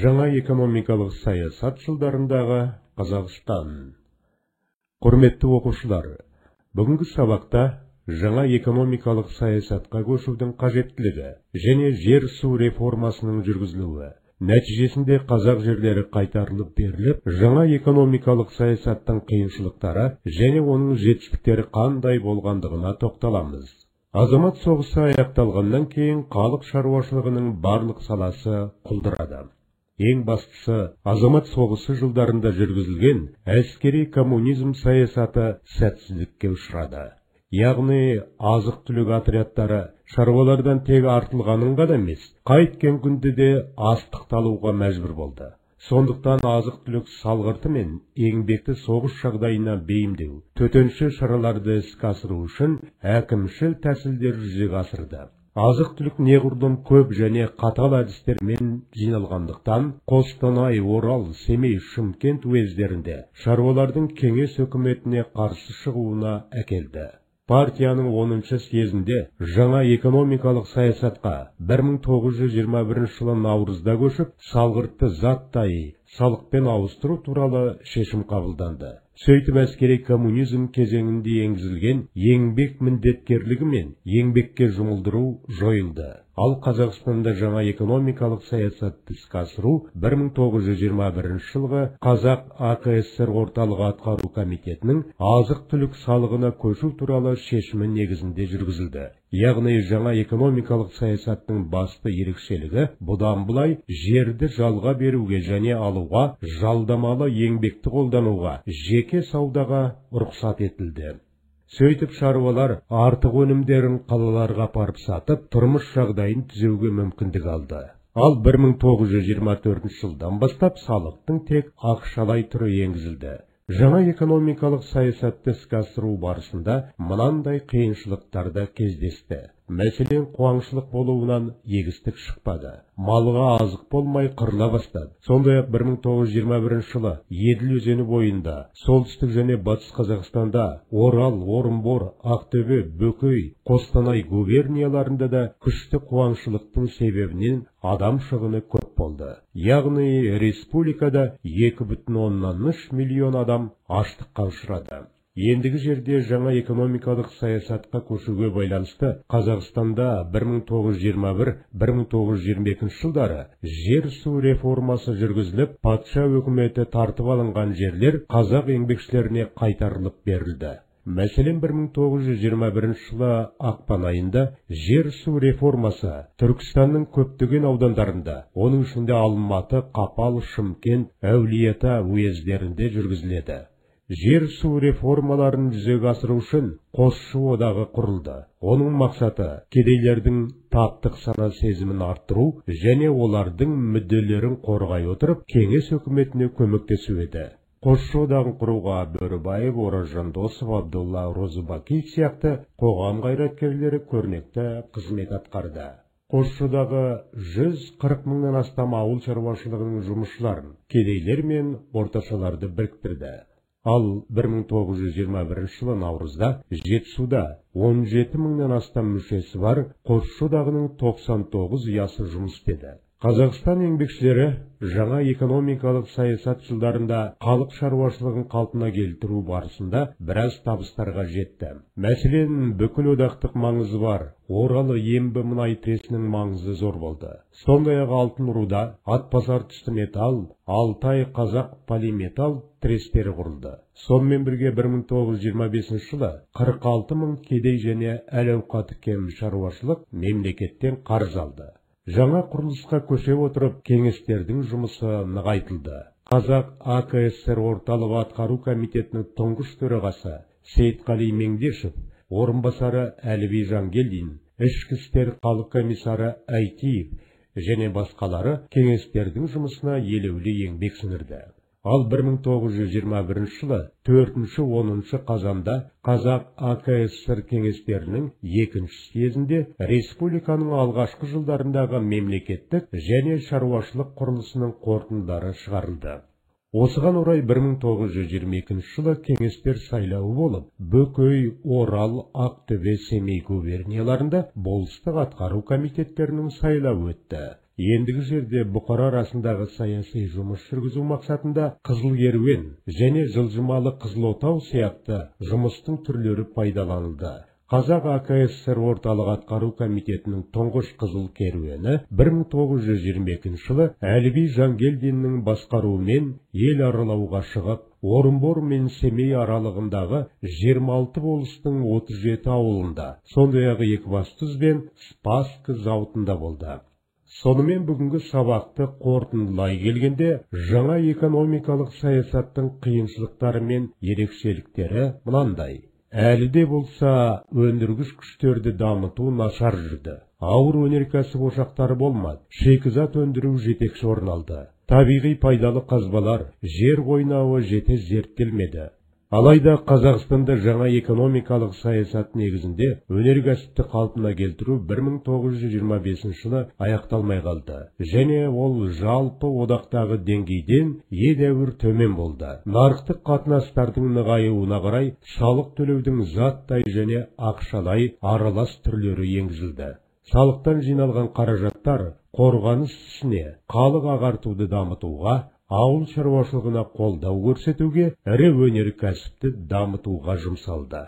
Жаңа экономикалық саясат жылдарындағы Қазақстан. Құрметті оқушылар, бүгінгі сабақта жаңа экономикалық саясатқа көшудің қажеттілігі және жер-су реформасының жүргізілуі, нәтижесінде қазақ жерлері қайтарылып беріліп, жаңа экономикалық саясаттың қиыншылықтары және оның жетістіктері қандай болғандығына тоқталамыз. Азамат соғысы аяқталғаннан кейін халық шаруашылығының барлық саласы құлдырады. Ең бастысы, азамат соғысы жылдарында жүргізілген әскери коммунизм саясаты сәтсіздікке ұшырады. Яғни азық-түлік отрядтары шаруалардан тек артылғанын ғана емес, қайткен күнде де астықты алуға мәжбүр болды. Сондықтан азық-түлік салғырты мен еңбекті соғыс жағдайына бейімдеу, төтенше шараларды іске асыру үшін әкімшіл тәсілдер жүзеге асырды. Азық-түлік неғұрлым көп және қатал әдістермен жиналғандықтан, Қостанай, Орал, Семей, Шымкент уездерінде шаруалардың кеңес үкіметіне қарсы шығуына әкелді. Партияның 10-шы съезінде жаңа экономикалық саясатқа 1921 жылы наурызда көшіп, салғыртты заттай салықпен ауыстыру туралы шешім қабылданды. Сөйтіп әскери коммунизм кезеңінде енгізілген еңбек міндеткерлігі мен еңбекке жұмылдыру жойылды. Ал Қазақстанда жаңа экономикалық саясатты іске асыру 1921 жылғы Қазақ АКСР орталық атқару комитетінің азық-түлік салығына көшу туралы шешімі негізінде жүргізілді. Яғни жаңа экономикалық саясаттың басты ерекшелігі бұдан былай жерді жалға беруге және алуға, жалдамалы еңбекті қолдануға, жеке саудаға рұқсат етілді. Сөйтіп шаруалар артық өнімдерін қалаларға апарып сатып, тұрмыс жағдайын түзеуге мүмкіндік алды. Ал 1924 жылдан бастап салықтың тек ақшалай түрі енгізілді. Жаңа экономикалық саясатты іске асыру барысында мынандай қиыншылықтар да кездесті. Мәселен, қуаңшылық болуынан егістік шықпады. Малға азық болмай қырыла бастады. Сондай-ақ 1921 жылы Еділ өзені бойында, солтүстік және батыс Қазақстанда, Орал, Орынбор, Ақтөбе, Бөкей, Қостанай губернияларында да күшті қуаңшылықтың себебінен адам шығыны көп болды. Яғни республикада 2,3 миллион адам аштыққа ұшырады. Ендігі жерде жаңа экономикалық саясатқа көшуге байланысты Қазақстанда 1921-1922 жылдары жер-су реформасы жүргізіліп, патша өкіметі тартып алынған жерлер қазақ еңбекшілеріне қайтарылып берілді. Мәселен, 1921 жылы ақпан айында жер-су реформасы Түркістанның көптеген аудандарында, оның ішінде Алматы, Қапал, Шымкент, Әулиеата уездерінде жүргізіледі. Жер-су реформаларын жүзеге асыру үшін қосшы одағы құрылды. Оның мақсаты кедейлердің таптық сана сезімін арттыру және олардың мүдделерін қорғай отырып, кеңес үкіметіне көмектесу еді. Қосшы одағын құруға Бөрібаев, Оразжан Досов, Абдулла Розыбаки сияқты қоғам қайраткерлері көрнекті қызмет атқарды. Қосшы одағы 140 мыңнан астам ауыл шаруашылығының жұмысшыларын, кедейлер мен орташаларды біріктірді. Ал 1921 жылы наурызда Жетісуда 17 мыңнан астам мүшесі бар Қосшы одағының 99 ұясы жұмыс істеді. Қазақстан еңбекшілері жаңа экономикалық саясат жылдарында халық шаруашылығын қалпына келтіру барысында біраз табыстарға жетті. Мәселен, бүкіл одақтық маңызы бар Оралы Ембі мұнай тресінің маңызы зор болды. Сондай-ақ Алтын Руда, Атбасар түсті металл, Алтай Қазақ полиметалл трестері құрылды. Сонымен бірге 1925 жылы 46 мың кедей және әл-ауқаты кем шаруашылық мемлекеттен қарыз алды. Жаңа құрылысқа көше отырып, кеңестердің жұмысы нығайтылды. Қазақ АКСР орталық атқару комитетінің тұңғыш төрағасы Сейтқали Меңдешев, орынбасары Әліби Жангелдин, ішкі істер халық комиссары Айтиев және басқалары кеңестердің жұмысына елеулі еңбек сіңірді. Ал 1921 жылы 4-10 қазанда Қазақ АКСР кеңестерінің 2-ші съезінде республиканың алғашқы жылдарындағы мемлекеттік және шаруашылық құрылысының қорытындылары шығарылды. Осыған орай 1922 жылы кеңестер сайлауы болып, Бөкей, Орал, Ақтөбе, Семей губернияларында болыстық атқару комитеттерінің сайлауы өтті. ендігі жерде бұқара арасындағы саяси жұмыс жүргізу мақсатында қызыл керуен және жылжымалы қызыл отау сияқты жұмыстың түрлері пайдаланылды. Қазақ АКСР орталық атқару комитетінің тұңғыш қызыл керуені 1922 жылы Әліби Жангелдиннің басқаруымен ел аралауға шығып, Орынбор мен Семей аралығындағы 26 болыстың 37 ауылында, сондай-ақ Екібастұз бен Спасск зауытында болды. Сонымен бүгінгі сабақты қорытындылай келгенде, жаңа экономикалық саясаттың қиыншылықтары мен ерекшеліктері мынандай. Әлі де болса, өндіргіш күштерді дамыту нашар жүрді. Ауыр өнеркәсіп ошақтары болмады. Шикізат өндіру жетекші орын алды. Табиғи пайдалы қазбалар, жер қойнауы жете зерттелмеді. Алайда Қазақстанда жаңа экономикалық саясат негізінде өнеркәсіпті қалпына келтіру 1925 жылы аяқталмай қалды, және ол жалпы одақтағы деңгейден едәуір төмен болды. Нарықтық қатынастардың нығаюына қарай салық төлеудің заттай және ақшалай аралас түрлері енгізілді. Салықтан жиналған қаражаттар қорғаныс ісіне, халық ағартуды дамытуға, ауыл шаруашылығына қолдау көрсетуге, ірі өнеркәсіпті дамытуға жұмсалды.